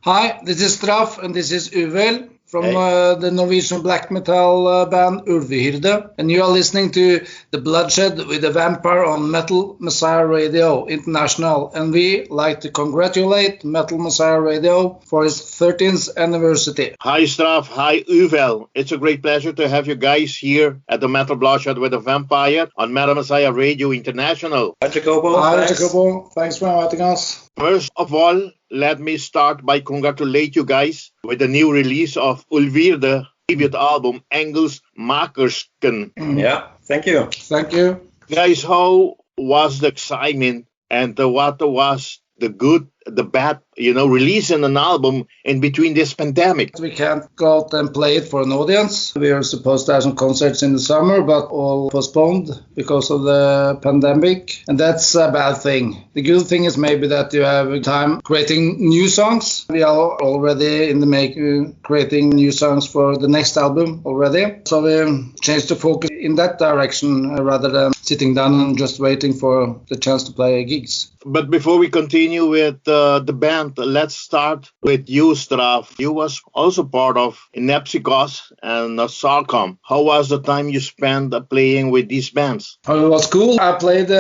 Hi, this is Straff and this is Uvel from the Norwegian black metal band ULVEHYRDE, and you are listening to The Bloodshed with the Vampire on Metal Messiah Radio International, and we like to congratulate Metal Messiah Radio for its 13th anniversary. Hi Straaf, hi Uvel. It's a great pleasure to have you guys here at the Metal Bloodshed with the Vampire on Metal Messiah Radio International. Hi Jacobo. Hi Jacobo, thanks for inviting us. First of all, let me start by congratulate you guys with the new release of ULVEHYRDE debut album, Englemakersken. Yeah, thank you. Thank you. Guys, how was the excitement and what was the good, the bad, releasing an album in between this pandemic? We can't go out and play it for an audience. We were supposed to have some concerts in the summer, but all postponed because of the pandemic. And that's a bad thing. The good thing is maybe that you have time creating new songs. We are already in the making, creating new songs for the next album already. So we changed the focus in that direction rather than sitting down and just waiting for the chance to play gigs. But before we continue with the band, let's start with you, Straaf. You was also part of Englemakersken and Sarkom. How was the time you spent playing with these bands? Oh, it was cool. I played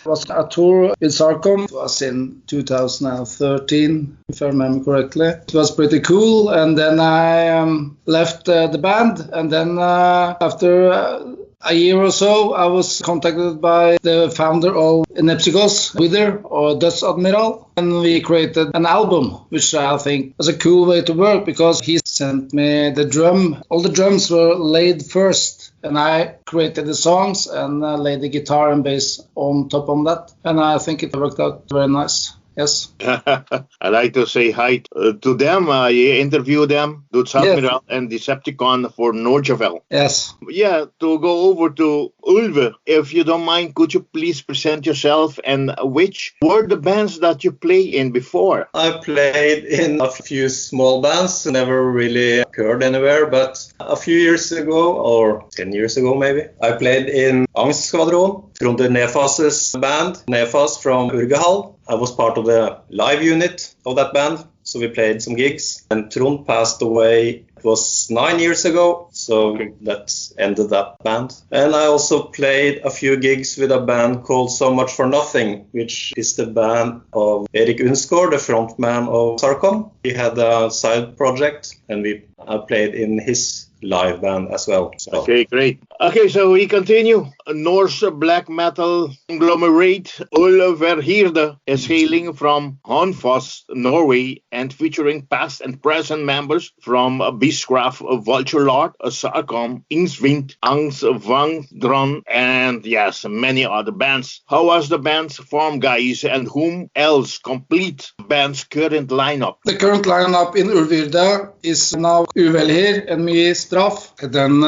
was a tour with Sarkom. It was in 2013, if I remember correctly. It was pretty cool. And then I left the band. And then after a year or so, I was contacted by the founder of Englemakersken, Wither, or Dutch Admiral, and we created an album, which I think was a cool way to work because he sent me the drum. All the drums were laid first, and I created the songs and laid the guitar and bass on top of that, and I think it worked out very nice. Yes. I like to say hi to them. I interviewed them, Dutch Admiral and Disippelen for Norway. Yes. Yeah, to go over to Ulve, if you don't mind, could you please present yourself and which were the bands that you played in before? I played in a few small bands, never really occurred anywhere, but a few years ago, or 10 years ago maybe, I played in Angst Skvadron from the Hønefoss band, Hønefoss from ULVEHYRDE. I was part of the live unit of that band, so we played some gigs. And Trond passed away, it was 9 years ago, so that ended that band. And I also played a few gigs with a band called So Much For Nothing, which is the band of Erik Unsgaard, the frontman of Sarkom. He had a side project, and I played in his live band as well. So. Okay, great. Okay, so we continue. Norse black metal conglomerate ULVEHYRDE is hailing from Hønefoss, Norway, and featuring past and present members from Beastcraft, Vulture Lord, Sarkom, Isvind, Angst Skvadron, and yes, many other bands. How was the band's form, guys, and whom else complete band's current lineup? The current lineup in ULVEHYRDE is now Uvel here and me, Straff. Then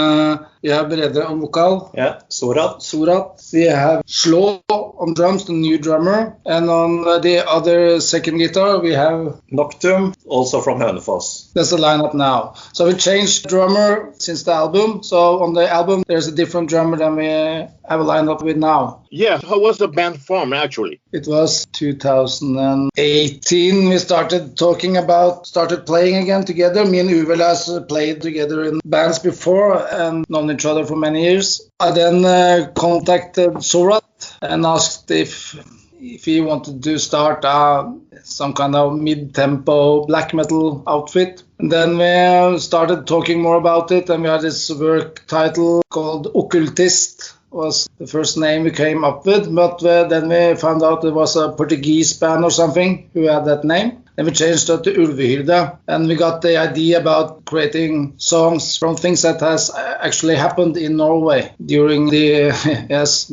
we have Brede on vocal. Yeah, Sorath. We have Slaa on drums, the new drummer. And on the other second guitar, we have Noctum, also from Hønefoss. That's the lineup now. So we changed drummer since the album. So on the album, there's a different drummer than we have a lineup with now. Yeah, how was the band formed actually? It was 2018. We started playing again together. Me and Uvel has played together in bands before and known each other for many years. I then contacted Sorath and asked if he wanted to start some kind of mid-tempo black metal outfit. And then we started talking more about it, and we had this work title called Occultist. Was the first name we came up with, but then we found out it was a Portuguese band or something who had that name. Then we changed that to ULVEHYRDE, and we got the idea about creating songs from things that has actually happened in Norway during the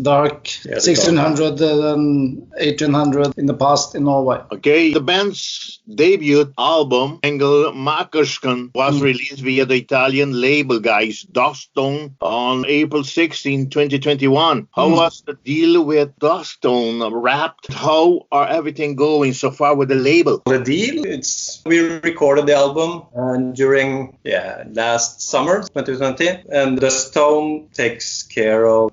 dark 1600 and 1800 in the past in Norway. Okay, the band's debut album, Englemakersken, was released via the Italian label, guys, Dusktone, on April 16, 2021. How was the deal with Dusktone wrapped? How are everything going so far with the label? The deal deal. We recorded the album during last summer 2020, and Dusktone takes care of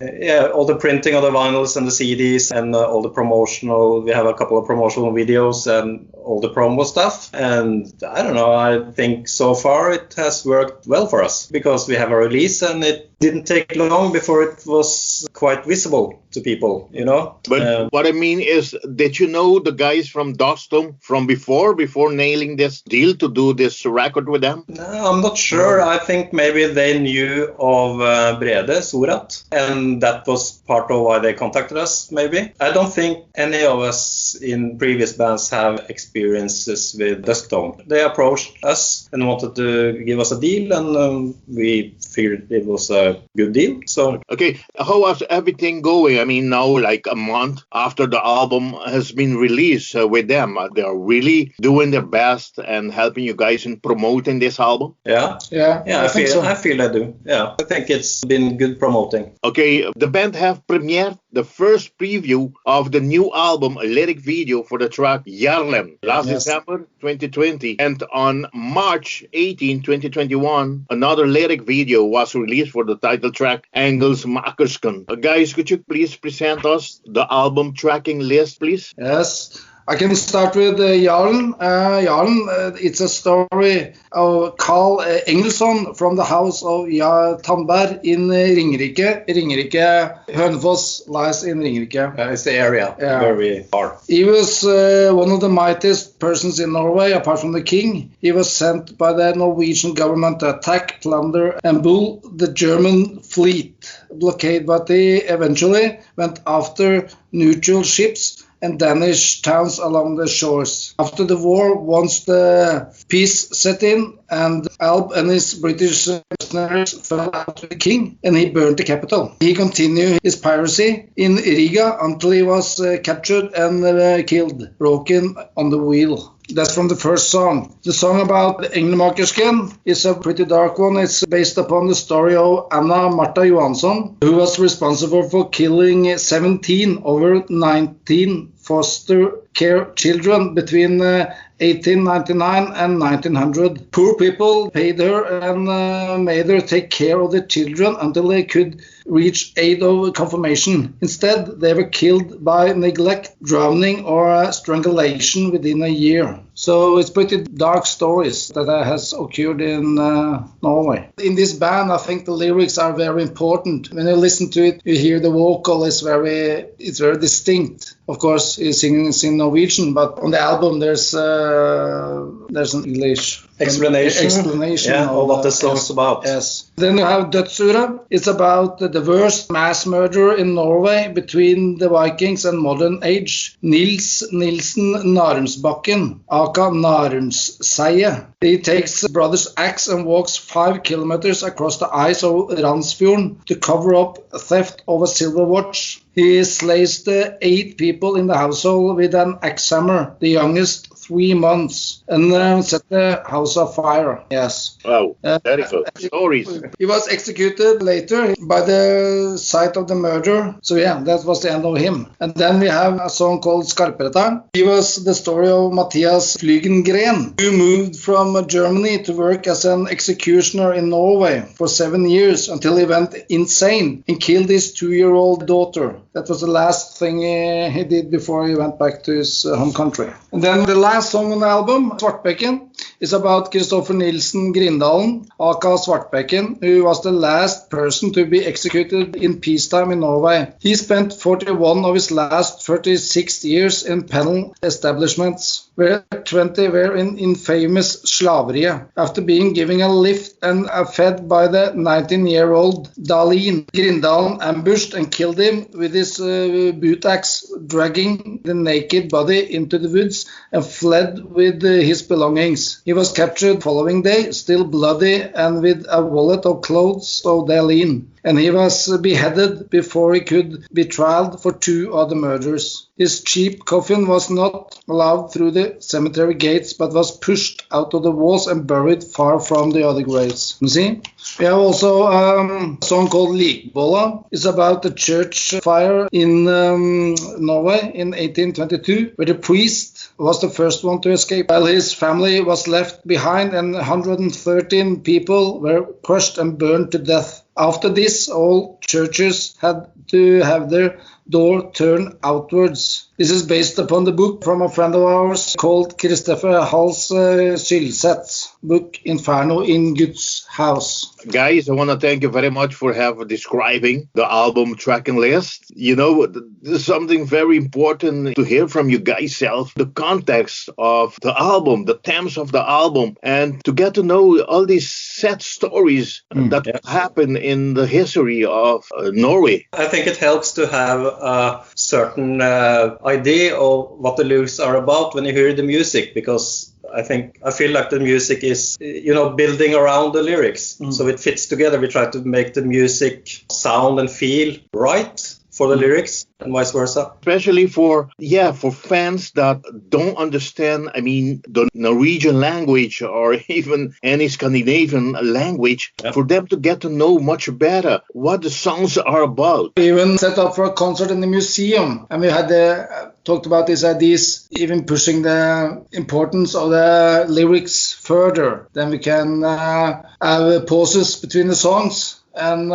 all the printing of the vinyls and the CDs and all the promotional. We have a couple of promotional videos and all the promo stuff. And I don't know, I think so far it has worked well for us because we have a release and it didn't take long before it was quite visible to people, you know. But what I mean is, did you know the guys from Dusktone from before nailing this deal to do this record with them? No, I'm not sure. I think maybe they knew of Brede, Sorath, and that was part of why they contacted us, maybe. I don't think any of us in previous bands have experiences with Dusktone. They approached us and wanted to give us a deal, and we figured it was a good deal. So okay, how is everything going? I mean, now like a month after the album has been released with them, they're really doing their best and helping you guys in promoting this album. Yeah. I feel I do. Yeah, I think it's been good promoting. Okay, the band have premiered the first preview of the new album, a lyric video for the track Jarlen last December 2020, and on March 18, 2021, another lyric video was released for the title track Englemakersken. Guys, could you please present us the album tracking list, please? Yes. I can start with Jarlen. Jarlen, it's a story of Carl Engelsson from the house of Tandberg in Ringerike. Hønefoss lies in Ringerike. It's the area where we are. He was one of the mightiest persons in Norway, apart from the king. He was sent by the Norwegian government to attack, plunder, and bull the German fleet blockade, but he eventually went after neutral ships and Danish towns along the shores. After the war, once the peace set in, and Alb and his British mercenaries fell out to the king, and he burned the capital. He continued his piracy in Riga until he was captured and killed, broken on the wheel. That's from the first song. The song about Englemakersken is a pretty dark one. It's based upon the story of Anna Martha Johansson, who was responsible for killing 17 over 19 foster care children between 1899 and 1900. Poor people paid her and made her take care of the children until they could reach age of confirmation. Instead, they were killed by neglect, drowning, or strangulation within a year. So it's pretty dark stories that has occurred in Norway. In this band, I think the lyrics are very important. When you listen to it, you hear the vocal is very distinct. Of course, he's singing in Norwegian, but on the album there's an English explanation of what the song's about. Yes. Then you have Dödsuret. It's about the worst mass murder in Norway between the Vikings and modern age. Nils Nilsen Narumsbakken, aka Narumsseie. He takes his brother's axe and walks 5 kilometers across the ice of Randsfjorden to cover up a theft of a silver watch. He slays the 8 people in the household with an axe hammer, the youngest 3 months, and set the house on fire. Yes. Wow, terrible stories. He was executed later by the site of the murder. So yeah, that was the end of him. And then we have a song called Skarpretteren. He was the story of Mathias Flygengren, who moved from Germany to work as an executioner in Norway for 7 years until he went insane and killed his 2-year-old daughter. That was the last thing he did before he went back to his home country. And then the last song on the album, Svartbaekken, is about Kristoffer Nilsen Grindalen, aka Svartbaekken, who was the last person to be executed in peacetime in Norway. He spent 41 of his last 36 years in penal establishments, where 20 were in infamous slaveriet. After being given a lift and fed by the 19-year-old Dahlin, Grindalen ambushed and killed him with his boot axe, dragging the naked body into the woods and fled with his belongings. He was captured following day, still bloody and with a wallet of clothes of Dahlin, and he was beheaded before he could be tried for 2 other murders. His cheap coffin was not allowed through the cemetery gates, but was pushed out of the walls and buried far from the other graves. You see? We have also a song called Likbålet. It's about the church fire in Norway in 1822, where the priest was the first one to escape, while his family was left behind and 113 people were crushed and burned to death. After this, all churches had to have their door turned outwards. This is based upon the book from a friend of ours called Kristoffer Hals Sylseth's book Inferno in Guds House. Guys, I want to thank you very much for describing the album tracking list. You know, there's something very important to hear from you guys self, the context of the album, the themes of the album, and to get to know all these sad stories that happen in the history of Norway. I think it helps to have a certain idea of what the lyrics are about when you hear the music, because I feel like the music is, building around the lyrics. So it fits together. We try to make the music sound and feel right for the lyrics and vice versa. Especially for fans that don't understand, the Norwegian language or even any Scandinavian language, for them to get to know much better what the songs are about. We even set up for a concert in the museum, and we had talked about these ideas, even pushing the importance of the lyrics further. Then we can have pauses between the songs and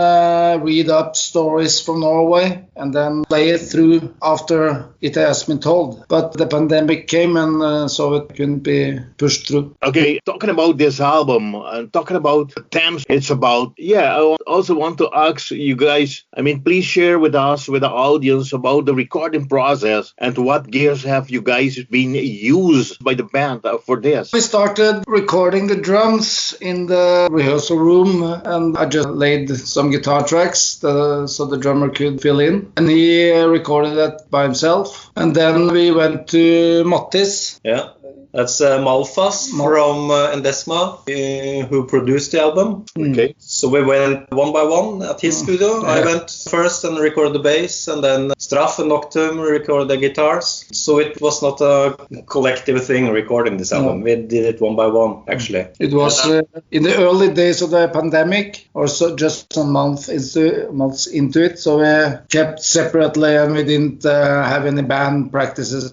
read up stories from Norway and then play it through after it has been told. But the pandemic came and so it couldn't be pushed through. Okay, talking about this album and talking about the themes it's about, I also want to ask you guys, please share with us, with the audience, about the recording process and what gears have you guys been used by the band for this? We started recording the drums in the rehearsal room, and I just laid some guitar tracks so the drummer could fill in, and he recorded that by himself. And then we went to Mattis. Yeah, that's Malfas from Endesma, who produced the album. Okay. So we went one by one at his studio. I went first and recorded the bass, and then Straff and Noctum recorded the guitars. So it was not a collective thing recording this album. We did it one by one, actually. It was in the early days of the pandemic, or so, just some months into it. So we kept separately, and we didn't have any band practices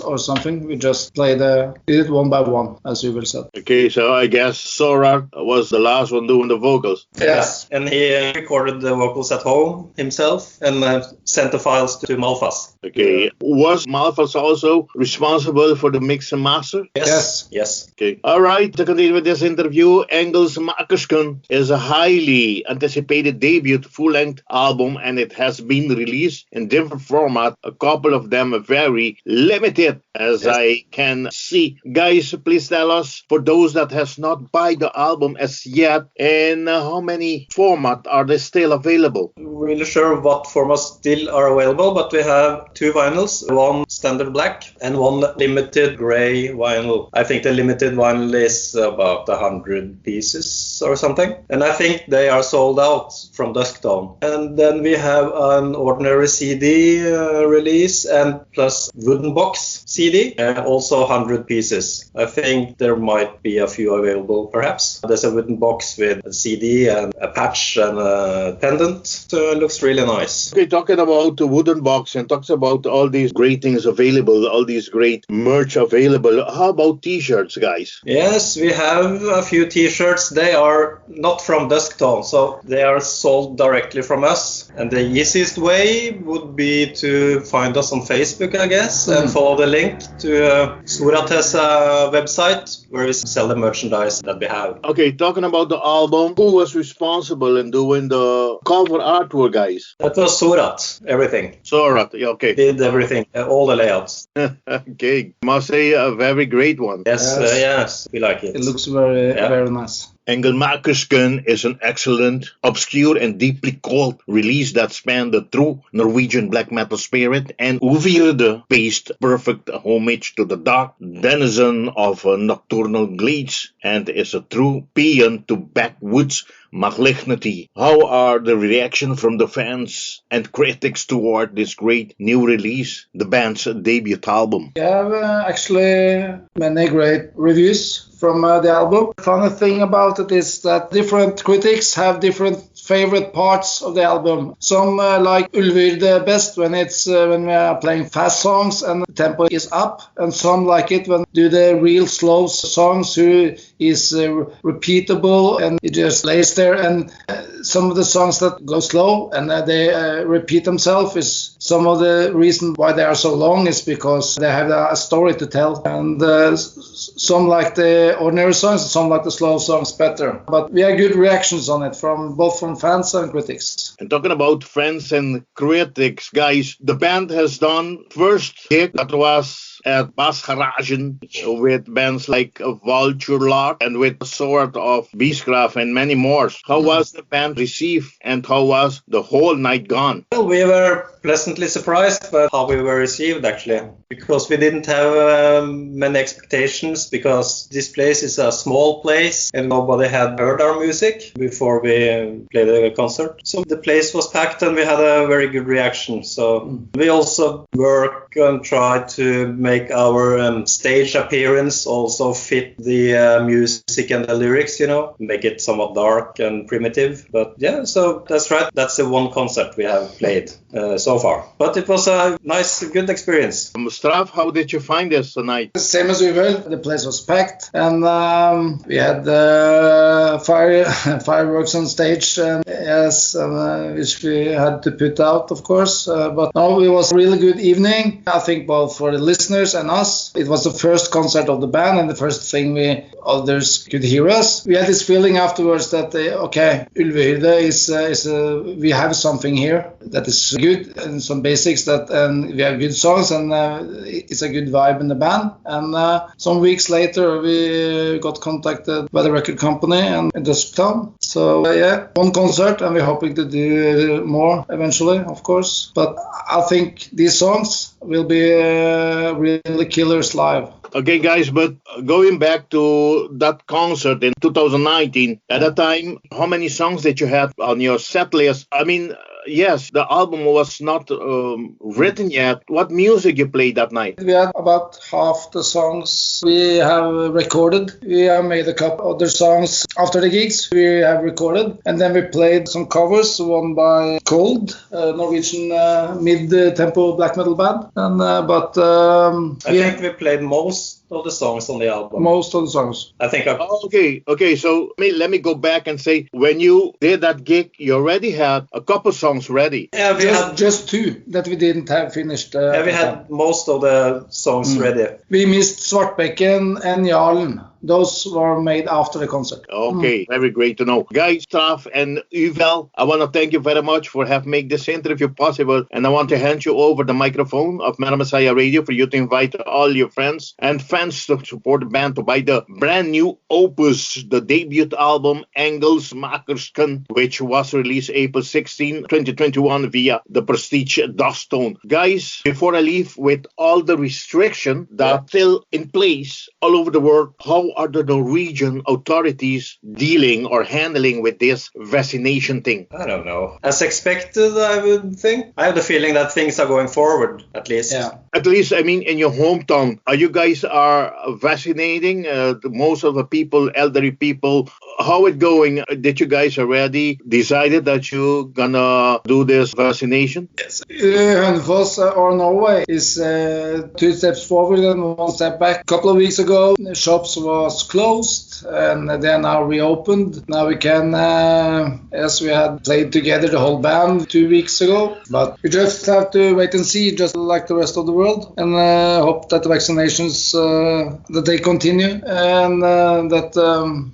or something. We just did it one by one, as you will say. Okay, so I guess Sorath was the last one doing the vocals. Yes, and he recorded the vocals at home himself and sent the files to Malfas. Okay, was Malfas also responsible for the mix and master? Yes. Okay, all right, to continue with this interview, Englemakersken is a highly anticipated debut full-length album, and it has been released in different formats. A couple of them are very limited, as I can see. Guys, please tell us, for those that has not buy the album as yet, and how many formats are they still available? Really sure what formats still are available, but we have 2 vinyls, one standard black and one limited gray vinyl. I think the limited vinyl is about 100 pieces or something, and I think they are sold out from Dusktone. And then we have an ordinary CD release and plus wooden box CD, also 100 pieces. I think there might be a few available, perhaps. There's a wooden box with a CD and a patch and a pendant. So it looks really nice. Okay, talking about the wooden box and talks about all these great things available, all these great merch available. How about t-shirts, guys? Yes, we have a few t-shirts. They are not from Dusktone, so they are sold directly from us. And the easiest way would be to find us on Facebook, I guess, and follow the link to Sorath's website, where we sell the merchandise that we have. Okay, talking about the album, who was responsible in doing the cover artwork, guys? That was Sorath, everything. Sorath, okay. Did everything, all the layouts. Okay, must say a very great one. Yes, we like it. It looks very nice. Englemakersken is an excellent, obscure and deeply cold release that spanned the true Norwegian black metal spirit, and ULVEHYRDE pays perfect homage to the dark denizen of nocturnal glades and is a true paean to backwoods Malignity. How are the reaction from the fans and critics toward this great new release, the band's debut album? We have actually many great reviews from the album. The funny thing about it is that different critics have different favorite parts of the album. Some like ULVEHYRDE best when we are playing fast songs and the tempo is up, and some like it when do the real slow songs who is repeatable and it just lays there. And some of the songs that go slow and they repeat themselves is some of the reason why they are so long is because they have a story to tell. And some like the ordinary songs, some like the slow songs better. But we have good reactions on it from both fans and critics. And talking about fans and critics, guys, the band has done first gig that was at Bassist with bands like Vulture Lord and with Sorath of Beastcraft and many more. How was the band received and how was the whole night gone? Well, we were pleasantly surprised by how we were received, actually, because we didn't have many expectations, because this place is a small place and nobody had heard our music before we played the concert. So the place was packed and we had a very good reaction. So we also work and try to make our stage appearance also fit the music and the lyrics, make it somewhat dark and primitive. But yeah, so that's right. That's the one concert we have played so far. But it was a nice, good experience. Straaf, how did you find this tonight? Same as Uvel. The place was packed and we had fireworks on stage, which we had to put out, of course. But no, it was a really good evening. I think both for the listeners and us. It was the first concert of the band and the first thing others could hear us. We had this feeling afterwards that, ULVEHYRDE we have something here that is good and some basics and we have good songs and it's a good vibe in the band. And some weeks later we got contacted by the record company and Dusktone. So one concert and we're hoping to do more eventually, of course. But I think these songs will be really killers live. Okay, guys, but going back to that concert in 2019, at that time, how many songs did you have on your set list? I mean, yes, the album was not written yet. What music you played that night? We had about half the songs we have recorded. We have made a couple other songs after the gigs we have recorded. And then we played some covers, one by Cold, a Norwegian mid-tempo black metal band. And I think we played most of the songs on the album. Most of the songs. I think. Okay. So let me go back and say, when you did that gig, you already had a couple songs ready. Yeah, we had just two that we didn't have finished. We had most of the songs ready. We missed Svartbaekken and Jarlen. Those were made after the concert. Okay, very great to know. Guys, Straff and Uvel, I want to thank you very much for having made this interview possible. And I want to hand you over the microphone of Metal Messiah Radio for you to invite all your friends and fans to support the band to buy the brand new opus, the debut album Englemakersken, which was released April 16, 2021 via the prestige Dusktone. Guys, before I leave with all the restrictions that are still in place all over the world, how are the Norwegian authorities dealing or handling with this vaccination thing? I don't know. As expected, I would think. I have the feeling that things are going forward, at least. Yeah. At least, I mean, in your hometown, are you guys vaccinating most of the people, elderly people? How it going? Did you guys already decided that you're gonna do this vaccination? Yes. Hønefoss or Norway is 2 steps forward and 1 step back. A couple of weeks ago, the shops was closed and they are now reopened. Now we can, as we had played together the whole band 2 weeks ago, but we just have to wait and see, just like the rest of the world, and hope that the vaccinations that they continue and that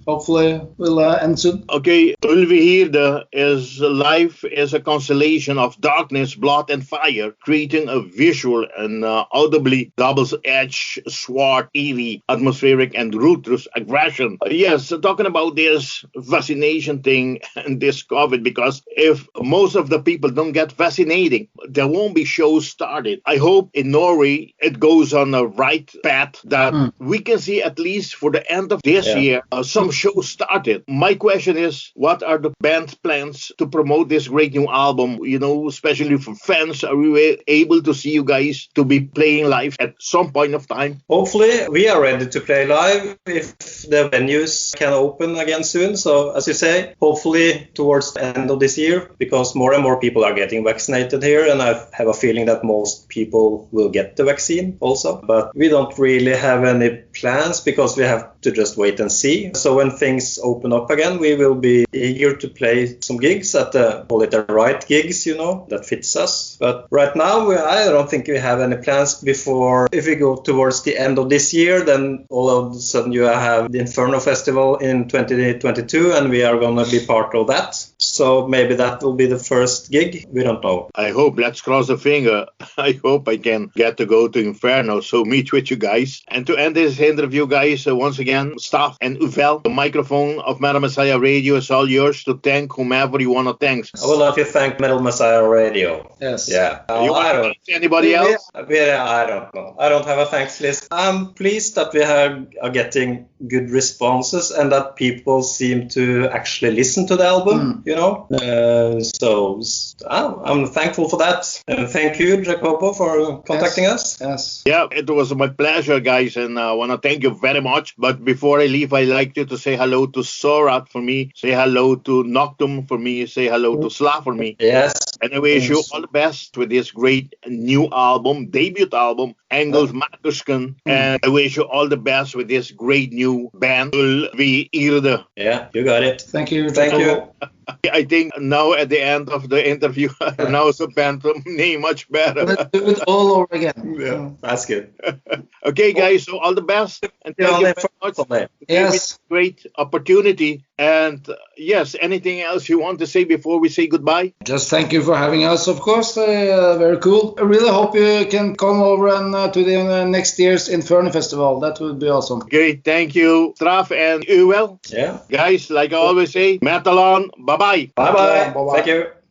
hopefully will end soon. Okay, ULVEHYRDE is life is a constellation of darkness, blood, and fire, creating a visual and audibly double-edged sword, eerie, atmospheric, and ruthless aggression. Yes, talking about this vaccination thing and this COVID, because if most of the people don't get vaccinating, there won't be shows started. I hope in Norway, it goes on a right path that we can see at least for the end of this year, some shows started. My question is, what are the band's plans to promote this great new album? You know, especially for fans, are we able to see you guys to be playing live at some point of time? Hopefully, we are ready to play live if the venues can open again soon. So, as you say, hopefully towards the end of this year, because more and more people are getting vaccinated here, and I have a feeling that most people will get the vaccine also. But we don't really have any plans because we have to just wait and see. So when things open up again, we will be eager to play some gigs at call it the right gigs, you know, that fits us. But right now, I don't think we have any plans before. If we go towards the end of this year, then all of a sudden you have the Inferno Festival in 2022, and we are going to be part of that. So maybe that will be the first gig. We don't know. I hope, let's cross the finger. I hope I can get to go to Inferno, so meet with you guys. And to end this interview, guys, once again, Straaf and Uvel, the microphone of Metal Messiah Radio is all yours to thank whomever you want to thank. I would like to thank Metal Messiah Radio. Yes. Yeah. You want to thank anybody else? I don't know. I don't have a thanks list. I'm pleased that we are getting good responses and that people seem to actually listen to the album, you know. So I'm thankful for that. And thank you, Jacopo, for contacting us. Yes. Yeah, it was my pleasure, guys, and I want to thank you very much. But before I leave, I'd like you to say hello to Sorath for me, say hello to Noctum for me, say hello to Slaa for me. Yes. And I wish you all the best with this great new album, debut album, Englemakersken. And I wish you all the best with this great new band, ULVEHYRDE. Yeah, you got it. Thank you. Thank you. I think now at the end of the interview, I pronounce the band name much better. Let's do it all over again. Yeah, that's good. Okay, guys, so all the best. And thank you very much. Yes. Great opportunity. And yes, anything else you want to say before we say goodbye? Just thank you for having us, of course. Very cool. I really hope you can come over and to the next year's Inferno Festival. That would be awesome. Okay, thank you, Straaf and Uvel. Yeah. Guys, like I always say, metal on. Bye-bye. Bye-bye. Bye-bye. Thank you.